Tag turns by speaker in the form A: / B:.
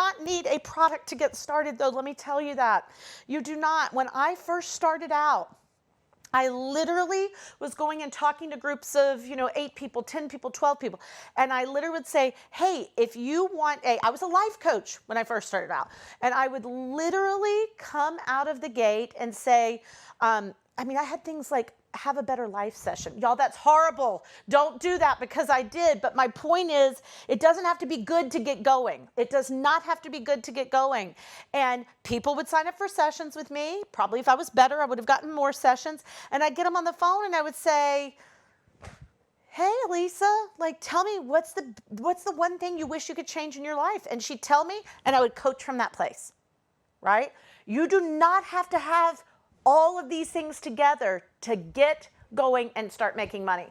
A: not need a product to get started, though. Let me tell you that. You do not. When I first started out, I literally was going and talking to groups of, 8 people, 10 people, 12 people. And I literally would say, hey, if you want I was a life coach when I first started out. And I would literally come out of the gate and say, I had things like, have a better life session. Y'all, that's horrible. Don't do that, because I did. But my point is, it doesn't have to be good to get going. It does not have to be good to get going. And people would sign up for sessions with me. Probably if I was better, I would have gotten more sessions. And I'd get them on the phone and I would say, hey, Lisa, tell me what's the one thing you wish you could change in your life? And she'd tell me, and I would coach from that place, right? You do not have to have all of these things together to get going and start making money.